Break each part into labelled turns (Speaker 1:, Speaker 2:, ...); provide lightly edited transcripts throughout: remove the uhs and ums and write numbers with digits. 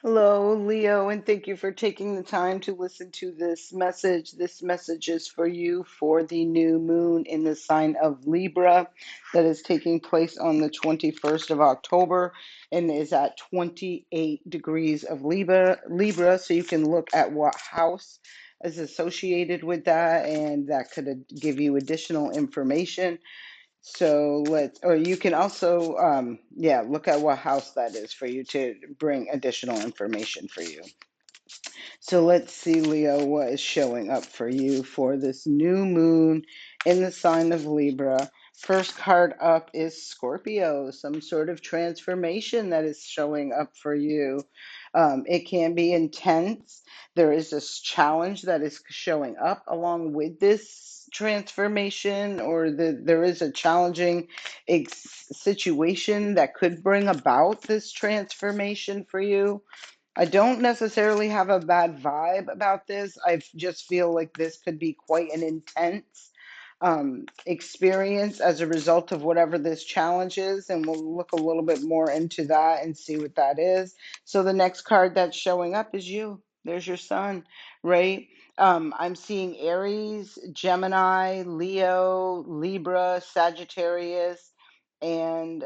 Speaker 1: Hello, Leo, and thank you for taking the time to listen to this message. This message is for you for the new moon in the sign of Libra that is taking place on the 21st of October and is at 28 degrees of Libra. So you can look at what house is associated with that, and that could give you additional information. So or you can also, yeah, look at what house that is for you to bring additional information for you. So let's see, Leo, what is showing up for you for this new moon in the sign of Libra. First card up is Scorpio, some sort of transformation that is showing up for you. It can be intense. There is this challenge that is showing up along with this transformation, or there is a challenging situation that could bring about this transformation for you. I don't necessarily have a bad vibe about this. I just feel like this could be quite an intense experience as a result of whatever this challenge is. And we'll look a little bit more into that and see what that is. So the next card that's showing up is you. There's your sun, right? I'm seeing Aries, Gemini, Leo, Libra, Sagittarius, and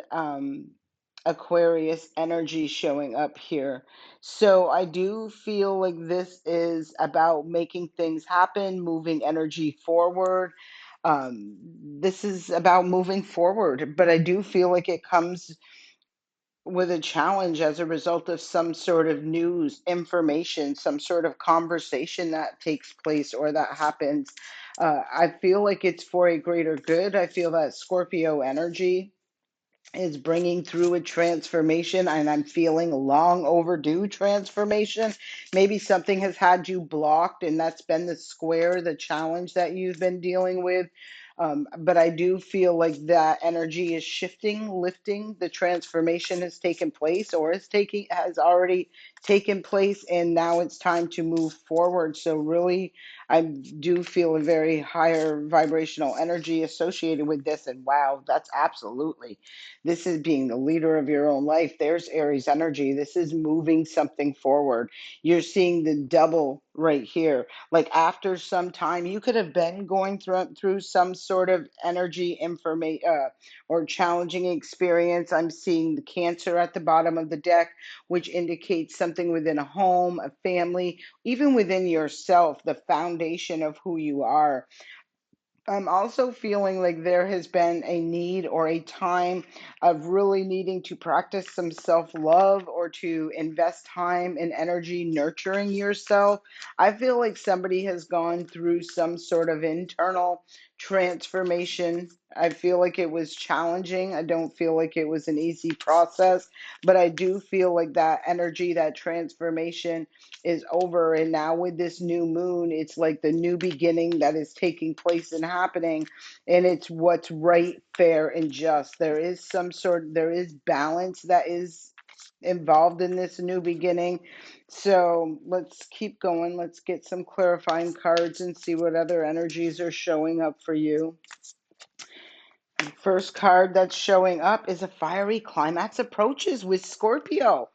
Speaker 1: Aquarius energy showing up here. So I do feel like this is about making things happen, moving energy forward. This is about moving forward, but I do feel like it comes with a challenge as a result of some sort of news, information, some sort of conversation that takes place or that happens. I feel like it's for a greater good. I feel that Scorpio energy is bringing through a transformation, and I'm feeling long overdue transformation. Maybe something has had you blocked, and that's been the square, the challenge that you've been dealing with. But I do feel like that energy is shifting, lifting. The transformation has taken place, or has already taken place, and now it's time to move forward. So really, I do feel a very higher vibrational energy associated with this. And wow, that's absolutely, this is being the leader of your own life. There's Aries energy. This is moving something forward. You're seeing the double right here. Like after some time, you could have been going through some sort of energy information or challenging experience. I'm seeing the Cancer at the bottom of the deck, which indicates something within a home, a family, even within yourself, the foundation of who you are. I'm also feeling like there has been a need or a time of really needing to practice some self love or to invest time and energy nurturing yourself. I feel like somebody has gone through some sort of internal transformation. I feel like it was challenging. I don't feel like it was an easy process, but I do feel like that energy, that transformation is over. And now with this new moon, it's like the new beginning that is taking place and happening. And it's what's right, fair, and just. There is balance that is involved in this new beginning. So let's keep going. Let's get some clarifying cards and see what other energies are showing up for you. First card that's showing up is a fiery climax approaches with Scorpio.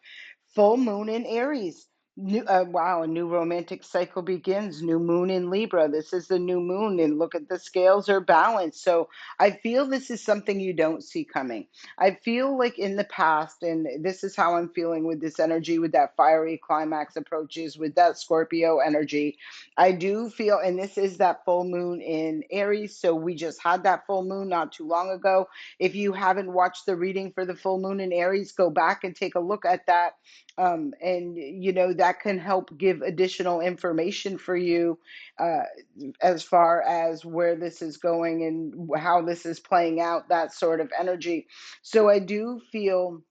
Speaker 1: Full moon in Aries. Wow, a new romantic cycle begins. New moon in Libra. This is the new moon, and look at the scales are balanced. So I feel this is something you don't see coming. I feel like in the past, and this is how I'm feeling with this energy, with that fiery climax approaches, with that Scorpio energy. I do feel, and this is that full moon in Aries. So we just had that full moon not too long ago. If you haven't watched the reading for the full moon in Aries, go back and take a look at that, and that can help give additional information for you uh, as far as where this is going and how this is playing out, that sort of energy. So I do feel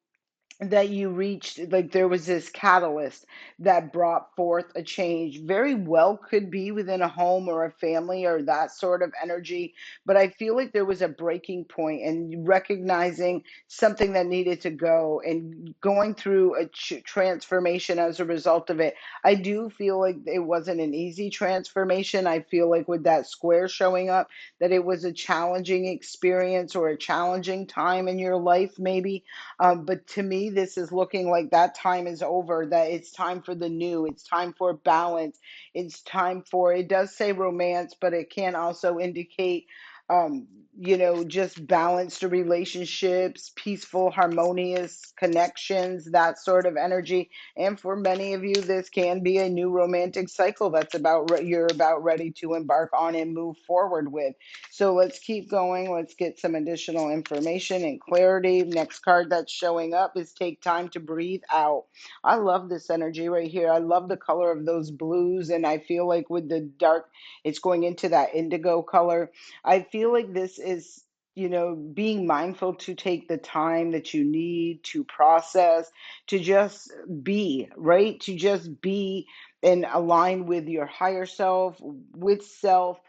Speaker 1: that you reached, like there was this catalyst that brought forth a change. Very well could be within a home or a family or that sort of energy, but I feel like there was a breaking point and recognizing something that needed to go and going through a transformation as a result of it. I do feel like it wasn't an easy transformation. I feel like with that square showing up, that it was a challenging experience or a challenging time in your life maybe, but to me, me, this is looking like that time is over, that it's time for the new, it's time for balance, it's time for, it does say romance, but it can also indicate, um, just balanced relationships, peaceful, harmonious connections, that sort of energy. And for many of you, this can be a new romantic cycle that's you're about ready to embark on and move forward with. So let's keep going. Let's get some additional information and clarity. Next card that's showing up is take time to breathe out. I love this energy right here. I love the color of those blues, and I feel like with the dark, it's going into that indigo color. I feel like this is, being mindful to take the time that you need to process, to just be, right? To just be and align with your higher self, with self,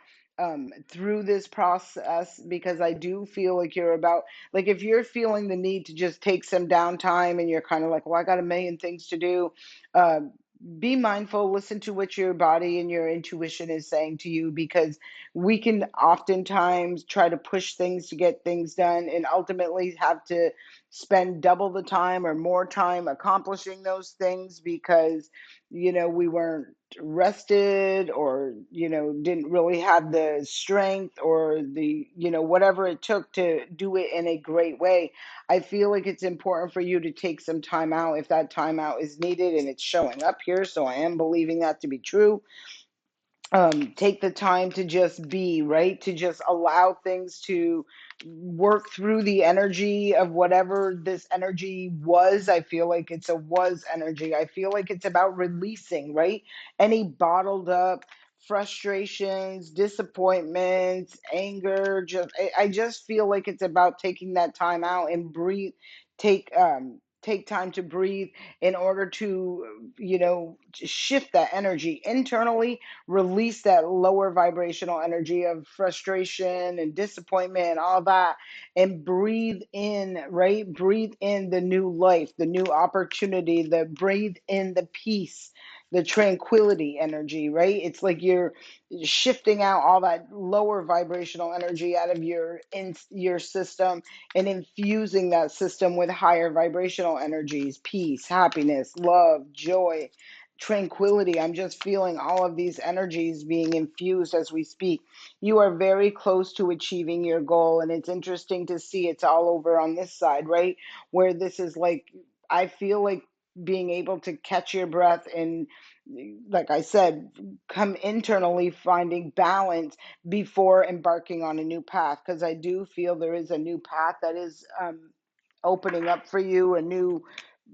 Speaker 1: through this process, because I do feel like you're about, like, if you're feeling the need to just take some downtime and you're kind of like, well, I got a million things to do, um, be mindful, listen to what your body and your intuition is saying to you, because we can oftentimes try to push things to get things done and ultimately have to spend double the time or more time accomplishing those things because we weren't rested, or didn't really have the strength or the whatever it took to do it in a great way. I feel like it's important for you to take some time out if that time out is needed, and it's showing up here, so I am believing that to be true. Take the time to just be, right? To just allow things to work through the energy of whatever this energy was. I feel like it's a was energy. I feel like it's about releasing, right? Any bottled up frustrations, disappointments, anger. I just feel like it's about taking that time out and breathe. Take time to breathe in order to shift that energy internally, release that lower vibrational energy of frustration and disappointment and all that, and breathe in, right? Breathe in the new life, the new opportunity, the breathe in the peace, the tranquility energy, right? It's like you're shifting out all that lower vibrational energy out of your system and infusing that system with higher vibrational energies, peace, happiness, love, joy, tranquility. I'm just feeling all of these energies being infused as we speak. You are very close to achieving your goal, and it's interesting to see it's all over on this side, right? Where this is like, I feel like being able to catch your breath and, like I said, come internally finding balance before embarking on a new path, because I do feel there is a new path that is opening up for you, a new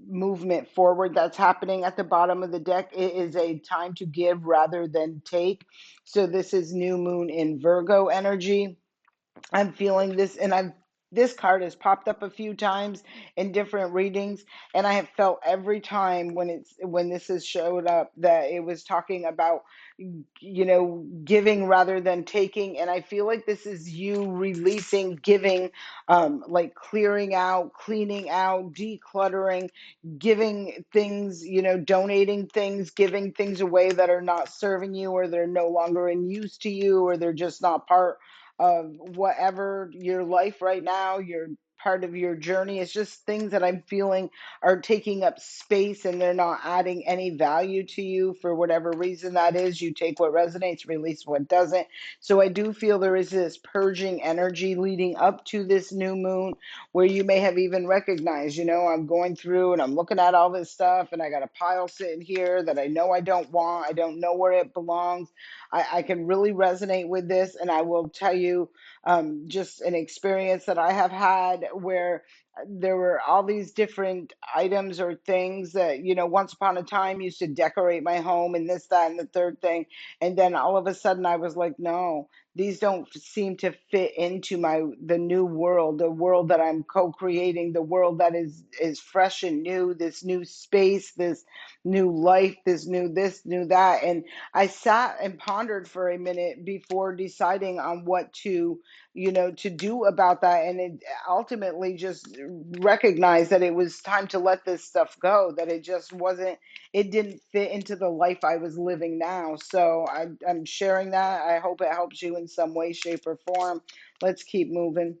Speaker 1: movement forward that's happening at the bottom of the deck. It is a time to give rather than take. So this is new moon in Virgo energy. I'm feeling this, and I've this card has popped up a few times in different readings, and I have felt every time when this has showed up that it was talking about giving rather than taking. And I feel like this is you releasing, giving, like clearing out, cleaning out, decluttering, giving things, donating things, giving things away that are not serving you, or they're no longer in use to you, or they're just not part of whatever your life right now, you're part of your journey. It's just things that I'm feeling are taking up space and they're not adding any value to you for whatever reason that is. You take what resonates, release what doesn't. So I do feel there is this purging energy leading up to this new moon, where you may have even recognized, I'm going through and I'm looking at all this stuff and I got a pile sitting here that I know I don't want. I don't know where it belongs. I can really resonate with this. And I will tell you, just an experience that I have had where there were all these different items or things that, once upon a time used to decorate my home and this, that, and the third thing. And then all of a sudden I was like, no, these don't seem to fit into the new world, the world that I'm co-creating, the world that is fresh and new, this new space, this new life, this, new that. And I sat and pondered for a minute before deciding on what to do about that. And it ultimately just recognized that it was time to let this stuff go, that it didn't fit into the life I was living now. So I'm sharing that. I hope it helps you in some way, shape, or form. Let's keep moving.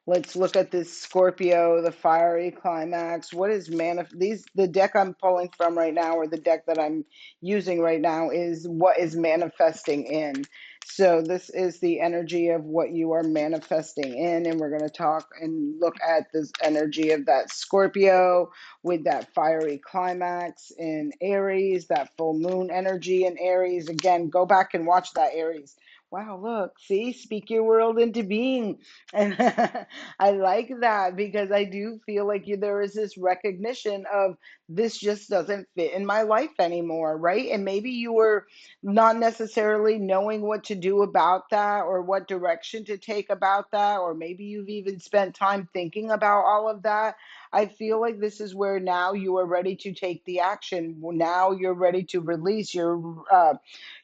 Speaker 1: Let's look at this Scorpio, the fiery climax. What is the deck I'm pulling from right now, or the deck that I'm using right now, is what is manifesting in. So this is the energy of what you are manifesting in, and we're going to talk and look at this energy of that Scorpio with that fiery climax in Aries, that full moon energy in Aries. Again, go back and watch that Aries. Wow, look, see, speak your world into being. And I like that because I do feel like there is this recognition of this just doesn't fit in my life anymore, right? And maybe you were not necessarily knowing what to do about that or what direction to take about that, or maybe you've even spent time thinking about all of that. I feel like this is where now you are ready to take the action. Now you're ready to release. You're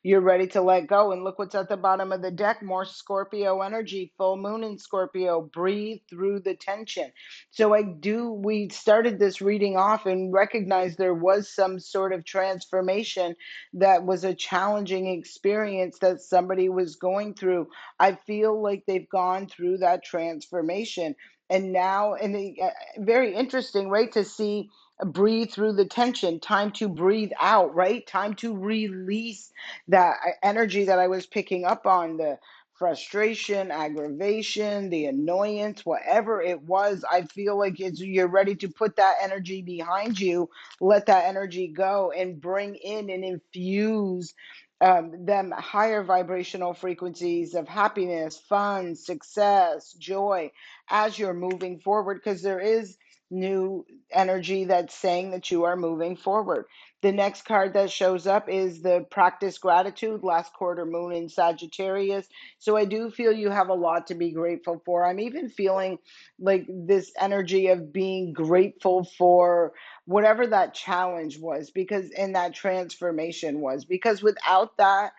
Speaker 1: ready to let go. And look what's at the bottom of the deck, more Scorpio energy, full moon in Scorpio. Breathe through the tension. So we started this reading off and recognized there was some sort of transformation that was a challenging experience that somebody was going through. I feel like they've gone through that transformation. And now, very interesting, right, to see breathe through the tension, time to breathe out, right? Time to release that energy that I was picking up on, the frustration, aggravation, the annoyance, whatever it was. I feel like you're ready to put that energy behind you, let that energy go, and bring in and infuse them higher vibrational frequencies of happiness, fun, success, joy as you're moving forward, because there is new energy that's saying that you are moving forward. The next card that shows up is the practice gratitude, last quarter moon in Sagittarius. So I do feel you have a lot to be grateful for. I'm even feeling like this energy of being grateful for whatever that challenge was, because in that transformation was, because without that,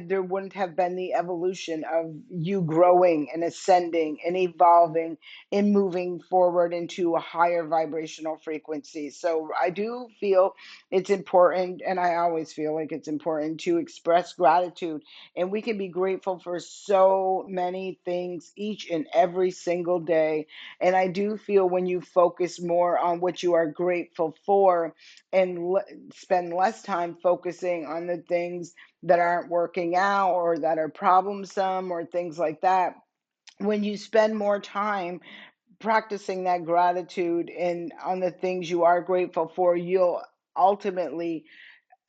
Speaker 1: there wouldn't have been the evolution of you growing and ascending and evolving and moving forward into a higher vibrational frequency. So I do feel it's important, and I always feel like it's important to express gratitude. And we can be grateful for so many things each and every single day. And I do feel when you focus more on what you are grateful for and spend less time focusing on the things that aren't working out or that are problemsome or things like that, when you spend more time practicing that gratitude and on the things you are grateful for, you'll ultimately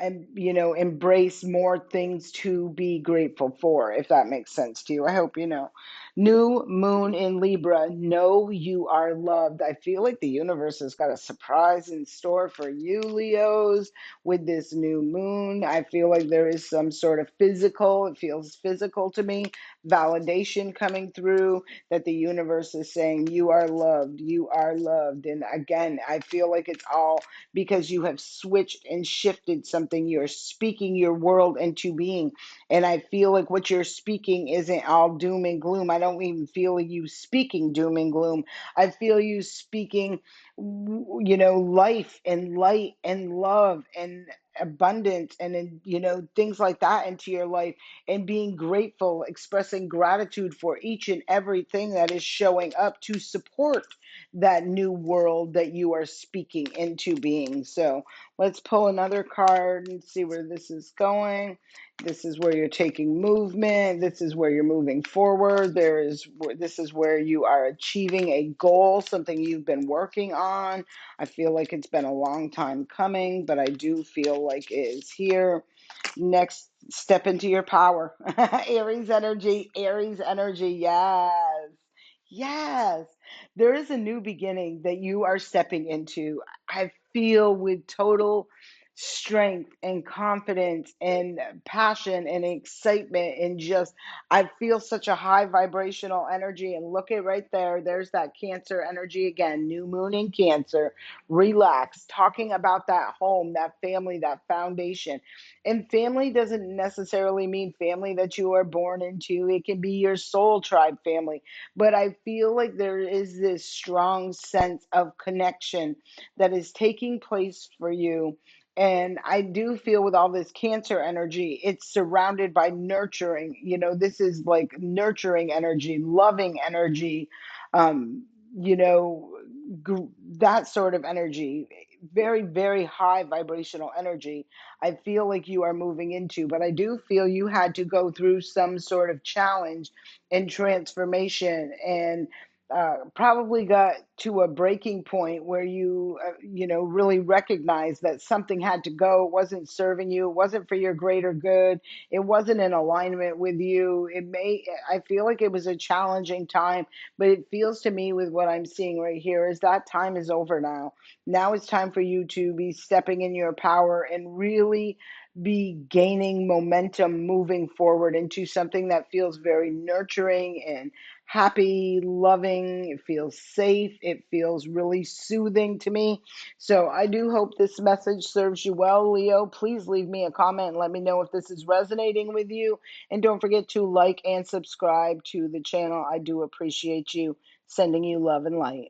Speaker 1: and embrace more things to be grateful for, if that makes sense to you. I hope you know. New moon in Libra, know you are loved. I feel like the universe has got a surprise in store for you, Leos, with this new moon. I feel like there is some sort of physical, it feels physical to me, validation coming through, that the universe is saying you are loved, you are loved. And again, I feel like it's all because you have switched and shifted something. You're speaking your world into being. And I feel like what you're speaking isn't all doom and gloom. I don't even feel you speaking doom and gloom. I feel you speaking, life and light and love and abundance and things like that into your life, and being grateful, expressing gratitude for each and everything that is showing up to support that new world that you are speaking into being. So let's pull another card and see where this is going. This is where you're taking movement. This is where you're moving forward. This is where you are achieving a goal, something you've been working on. I feel like it's been a long time coming, but I do feel like it is here. Next, step into your power. Aries energy, Aries energy. Yes. Yes. There is a new beginning that you are stepping into. I feel with total strength and confidence and passion and excitement, and just I feel such a high vibrational energy. And look at right there, there's that Cancer energy again, new moon in Cancer. Relax, talking about that home, that family, that foundation. And family doesn't necessarily mean family that you are born into. It can be your soul tribe family. But I feel like there is this strong sense of connection that is taking place for you. And I do feel with all this Cancer energy, it's surrounded by nurturing. This is like nurturing energy, loving energy, um, you know, that sort of energy, very, very high vibrational energy, I feel like you are moving into. But I do feel you had to go through some sort of challenge and transformation, and probably got to a breaking point where you, really recognized that something had to go. It wasn't serving you. It wasn't for your greater good. It wasn't in alignment with you. I feel like it was a challenging time, but it feels to me with what I'm seeing right here is that time is over now. Now it's time for you to be stepping in your power and really be gaining momentum moving forward into something that feels very nurturing and happy, loving. It feels safe. It feels really soothing to me. So I do hope this message serves you well, Leo. Please leave me a comment and let me know if this is resonating with you. And don't forget to like and subscribe to the channel. I do appreciate you. Sending you love and light.